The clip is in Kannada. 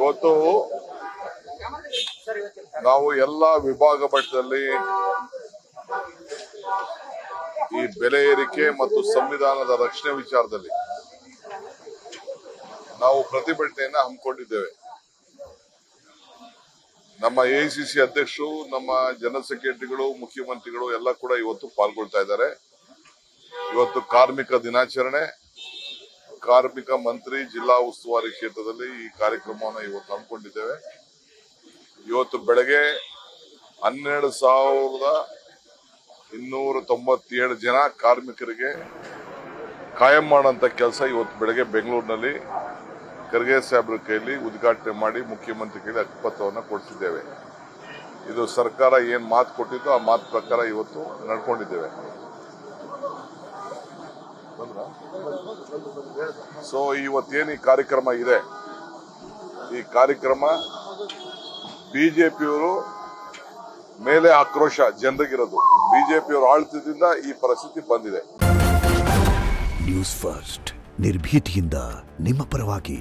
ಇವತ್ತು ನಾವು ಎಲ್ಲ ವಿಭಾಗ ಮಟ್ಟದಲ್ಲಿ ಈ ಬೆಲೆ ಏರಿಕೆ ಮತ್ತು ಸಂವಿಧಾನದ ರಕ್ಷಣೆ ವಿಚಾರದಲ್ಲಿ ನಾವು ಪ್ರತಿಭಟನೆಯನ್ನ ಹಮ್ಮಿಕೊಂಡಿದ್ದೇವೆ. ನಮ್ಮ ಎಐಸಿಸಿ ಅಧ್ಯಕ್ಷರು, ನಮ್ಮ ಜನರಲ್ ಸೆಕ್ರೆಟರಿಗಳು, ಮುಖ್ಯಮಂತ್ರಿಗಳು ಎಲ್ಲ ಕೂಡ ಇವತ್ತು ಪಾಲ್ಗೊಳ್ತಾ ಇದ್ದಾರೆ. ಇವತ್ತು ಕಾರ್ಮಿಕ ದಿನಾಚರಣೆ, ಕಾರ್ಮಿಕ ಮಂತ್ರಿ, ಜಿಲ್ಲಾ ಉಸ್ತುವಾರಿ ಕ್ಷೇತ್ರದಲ್ಲಿ ಈ ಕಾರ್ಯಕ್ರಮವನ್ನು ಇವತ್ತು ಹಮ್ಮಿಕೊಂಡಿದ್ದೇವೆ. ಇವತ್ತು ಬೆಳಗ್ಗೆ 12,297 ಜನ ಕಾರ್ಮಿಕರಿಗೆ ಕಾಯಂ ಮಾಡುವಂತ ಕೆಲಸ ಇವತ್ತು ಬೆಳಗ್ಗೆ ಬೆಂಗಳೂರಿನಲ್ಲಿ ಖರ್ಗೆ ಸಾಹೇಬ್ರ ಕೈಯಲ್ಲಿ ಉದ್ಘಾಟನೆ ಮಾಡಿ ಮುಖ್ಯಮಂತ್ರಿ ಕೈಯಲ್ಲಿ ಹಕ್ಕುಪತ್ರವನ್ನು ಕೊಡಿಸಿದ್ದೇವೆ. ಇದು ಸರ್ಕಾರ ಏನ್ ಮಾತು ಕೊಟ್ಟಿದ್ದು ಆ ಮಾತು ಪ್ರಕಾರ ಇವತ್ತು ನಡ್ಕೊಂಡಿದ್ದೇವೆ. ಸೊ ಇವತ್ತೇನು ಈ ಕಾರ್ಯಕ್ರಮ ಇದೆ, ಈ ಕಾರ್ಯಕ್ರಮ ಬಿಜೆಪಿಯವರು ಮೇಲೆ ಆಕ್ರೋಶ ಜನರಿಗಿರೋದು, ಬಿಜೆಪಿಯವರು ಆಳ್ತಿದ್ದಿಂದ ಈ ಪರಿಸ್ಥಿತಿ ಬಂದಿದೆ. ನ್ಯೂಸ್ ಫಸ್ಟ್ ನಿರ್ಭೀತಿಯಿಂದ ನಿಮ್ಮ ಪರವಾಗಿ.